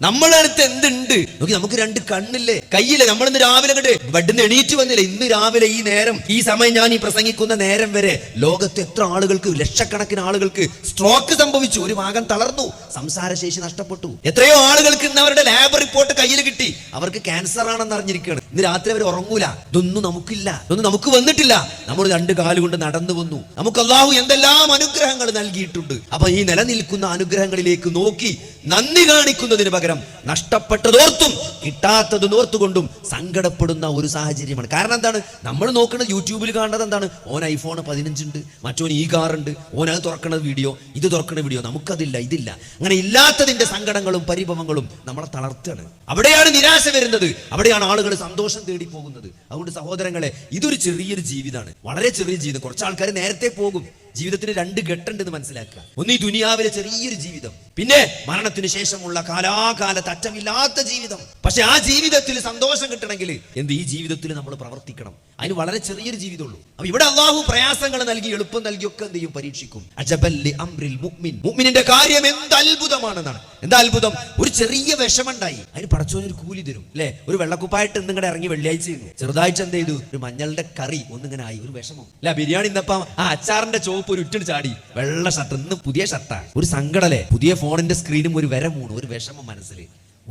നമ്മളെ അടുത്ത് എന്തുണ്ട് നോക്കി. നമുക്ക് രണ്ട് കണ്ണില്ലേ, കയ്യില്ലേ? നമ്മളിന്ന് രാവിലെ കണ്ട് ബെഡിന്ന് എണീറ്റ് വന്നില്ലേ? ഇന്ന് രാവിലെ ഈ നേരം, ഈ സമയം ഞാൻ ഈ പ്രസംഗിക്കുന്ന നേരം വരെ ലോകത്ത് എത്ര ആളുകൾക്ക്, ലക്ഷക്കണക്കിന് ആളുകൾക്ക് സ്ട്രോക്ക് സംഭവിച്ചു, ഒരു ഭാഗം തളർന്നു, സംസാരശേഷി നഷ്ടപ്പെട്ടു. എത്രയോ ആളുകൾക്ക് ഇന്ന് അവരുടെ ലാബ് റിപ്പോർട്ട് കയ്യിൽ കിട്ടി, അവർക്ക് ക്യാൻസർ ആണെന്ന് അറിഞ്ഞിരിക്കുകയാണ്. ഇന്ന് രാത്രി അവർ ഉറങ്ങൂല. ഇതൊന്നും നമുക്കില്ല, ഇതൊന്നും നമുക്ക് വന്നിട്ടില്ല. നമ്മൾ രണ്ട് കാലുകൊണ്ട് നടന്നു വന്നു. നമുക്ക് അല്ലാഹു എന്തെല്ലാം അനുഗ്രഹങ്ങൾ നൽകിയിട്ടുണ്ട്. അപ്പൊ ഈ നിലനിൽക്കുന്ന അനുഗ്രഹങ്ങളിലേക്ക് നോക്കി നന്ദി കാണിക്കുന്നതിന് പകരം നഷ്ടപ്പെട്ടതോർത്തും കിട്ടാത്തത് ഓർത്തുകൊണ്ടും സങ്കടപ്പെടുന്ന ഒരു സാഹചര്യമാണ്. കാരണം എന്താണ്? നമ്മൾ നോക്കുന്നത്, യൂട്യൂബിൽ കാണുന്നത് എന്താണ്? ഓൻ ഐഫോൺ 15 ഉണ്ട്, മറ്റോൻ ഈ കാറുണ്ട്, ഓൻ അത് തുറക്കണ വീഡിയോ, ഇത് തുറക്കണ വീഡിയോ. നമുക്കതില്ല, ഇതില്ല. അങ്ങനെ ഇല്ലാത്തതിന്റെ സങ്കടങ്ങളും പരിഭവങ്ങളും നമ്മളെ തളർത്തുകയാണ്. അവിടെയാണ് നിരാശ വരുന്നത്, അവിടെയാണ് ആളുകൾ സന്തോഷം തേടി പോകുന്നത്. അതുകൊണ്ട് സഹോദരങ്ങളെ, ഇതൊരു ചെറിയൊരു ജീവിതമാണ്, വളരെ ചെറിയ ജീവിതം. കുറച്ച് ആൾക്കാർ നേരത്തെ പോകും. ജീവിതത്തിന് രണ്ട് ഘട്ടമുണ്ടെന്ന് മനസ്സിലാക്കുക. ഒന്ന് ഈ ദുനിയാവിലെ ചെറിയൊരു ജീവിതം, പിന്നെ മരണത്തിന് ശേഷമുള്ള കാലാകാലത്ത് അറ്റമില്ലാത്ത ജീവിതം. പക്ഷെ ആ ജീവിതത്തിൽ സന്തോഷം കിട്ടണമെങ്കിൽ എന്ത്? ഈ ജീവിതത്തിൽ നമ്മൾ പ്രവർത്തിക്കണം. അതിന് വളരെ ചെറിയൊരു ജീവിതമുള്ളൂ. അപ്പൊ ഇവിടെ അല്ലാഹു പ്രയാസങ്ങൾ നൽകി, എളുപ്പം നൽകിയൊക്കെ എന്ത് ചെയ്യും? പരീക്ഷിക്കും. അജബല്ലി അംറിൽ മുഅ്മിൻ, മുഅ്മിനിന്റെ കാര്യം എന്ത് അത്ഭുതമാണെന്നാണ്. എന്താ അത്ഭുതം? ഒരു ചെറിയ വിഷമുണ്ടായി, അതിന് പടച്ചോനൊരു കൂലി തരും അല്ലെ? ഒരു വെള്ളക്കുപ്പായിട്ട് ഇന്നിങ്ങനെ ഇറങ്ങി വെള്ളിയാഴ്ച ചെയ്യുന്നു, ചെറുതായിട്ട് എന്ത് ചെയ്തു? ഒരു മഞ്ഞളുടെ കറി ഒന്നിങ്ങനെ ആയി, ഒരു വിഷമം അല്ല. ബിരിയാണി ഇന്നപ്പം ആ അച്ചാറിന്റെ ചോപ്പ് ഒരു ഉറ്റൻ ചാടി, വെള്ള ഷർട്ട്, ഇന്ന് പുതിയ ഷർട്ടാ, ഒരു സങ്കടല്ലേ? പുതിയ ഫോണിന്റെ സ്ക്രീനും ഒരു വര മൂന്ന്, ഒരു വിഷമം മനസ്സിൽ.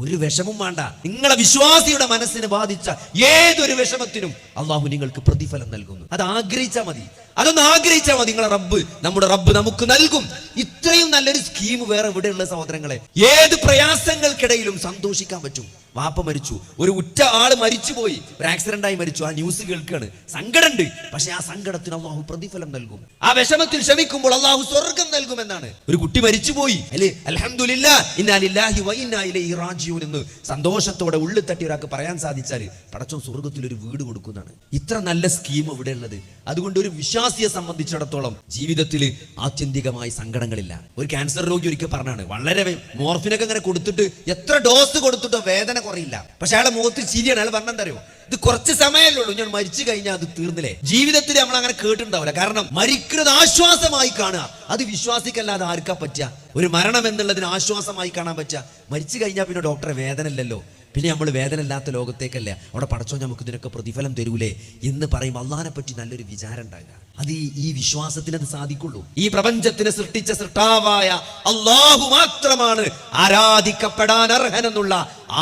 ഒരു വിഷമം വേണ്ട. നിങ്ങളെ വിശ്വാസിയുടെ മനസ്സിനെ ബാധിച്ച ഏതൊരു വിഷമത്തിനും അള്ളാഹു നിങ്ങൾക്ക് പ്രതിഫലം നൽകുന്നു. അത് ആഗ്രഹിച്ചാൽ മതി, അതൊന്ന് ആഗ്രഹിച്ചാൽ മതി. നിങ്ങളെ റബ്ബ്, നമ്മുടെ റബ്ബ് നമുക്ക് നൽകും. ഇത്രയും നല്ലൊരു സ്കീം വേറെ എവിടെയുള്ള സഹോദരങ്ങളെ? ഏത് പ്രയാസങ്ങൾക്കിടയിലും സന്തോഷിക്കാൻ പറ്റും. വാപ്പ മരിച്ചു, ഒരു ഉറ്റ ആള് മരിച്ചുപോയി, ഒരു ആക്സിഡന്റ് ആയി മരിച്ചു, ആ ന്യൂസ് കേൾക്കാണ്, സങ്കടമുണ്ട്. പക്ഷെ ആ സങ്കടത്തിന് അള്ളാഹു പ്രതിഫലം നൽകും. ആ വിഷമത്തിൽ ക്ഷമിക്കുമ്പോൾ അള്ളാഹു സ്വർഗം നൽകുമെന്നാണ്. ഒരു കുട്ടി മരിച്ചുപോയി അല്ലെ, അൽഹംദുലില്ലാഹ് ഇന്നാ ലില്ലാഹി വ ഇന്നാ ഇലൈഹി റാജിഊൻ എന്ന് സന്തോഷത്തോടെ ഉള്ളിൽ തട്ടി ഒരാൾക്ക് പറയാൻ സാധിച്ചാൽ പടച്ചോൻ സ്വർഗത്തിൽ ഒരു വീട് കൊടുക്കുന്നതാണ്. ഇത്ര നല്ല സ്കീം ഇവിടെ ഉള്ളത്. അതുകൊണ്ട് ഒരു വിശ്വാസിയെ സംബന്ധിച്ചിടത്തോളം ജീവിതത്തിൽ ആത്യന്തികമായി സങ്കടങ്ങളില്ല. ഒരു ക്യാൻസർ രോഗി ഒരിക്കൽ പറഞ്ഞാണ്, വളരെ മോർഫിനൊക്കെ ഇങ്ങനെ കൊടുത്തിട്ട് എത്ര ഡോസ് കൊടുത്തിട്ടോ വേദന കുറയില്ല. പക്ഷെ അയാളെ മുഖത്ത് ചിരിയാണ്. അയാൾ പറഞ്ഞെന്തറിയോ? ഇത് കുറച്ച് സമയമല്ലേ ഉള്ളൂ, ഞാൻ മരിച്ചു കഴിഞ്ഞാൽ അത് തീർന്നില്ലേ. ജീവിതത്തിൽ നമ്മൾ അങ്ങനെ കേട്ടിട്ടുണ്ടാവില്ല. കാരണം മരിക്കുന്നത് ആശ്വാസമായി കാണുക, അത് വിശ്വാസിക്കല്ലാതെ ആർക്കാ പറ്റുക? ഒരു മരണം എന്നുള്ളതിന് ആശ്വാസമായി കാണാൻ പറ്റുക? മരിച്ചു കഴിഞ്ഞാൽ പിന്നെ ഡോക്ടറെ വേദന ഇല്ലല്ലോ, പിന്നെ നമ്മൾ വേദന ഇല്ലാത്ത ലോകത്തേക്കല്ലേ, അവിടെ പടച്ചോ നമുക്ക് ഇതിനൊക്കെ പ്രതിഫലം തരൂലേ എന്ന് പറയും. അള്ളാഹിനെ പറ്റി നല്ലൊരു വിചാരം ഉണ്ടാകുക, അത് ഈ വിശ്വാസത്തിന് അത് സാധിക്കുള്ളൂ. ഈ പ്രപഞ്ചത്തിനെ സൃഷ്ടിച്ച സൃഷ്ടാവായ അള്ളാഹു മാത്രമാണ് ആരാധിക്കപ്പെടാൻ അർഹനെന്നുള്ള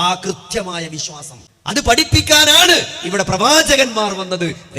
ആ കൃത്യമായ വിശ്വാസം, അത് പഠിപ്പിക്കാനാണ് ഇവിടെ പ്രവാചകന്മാർ വന്നത്.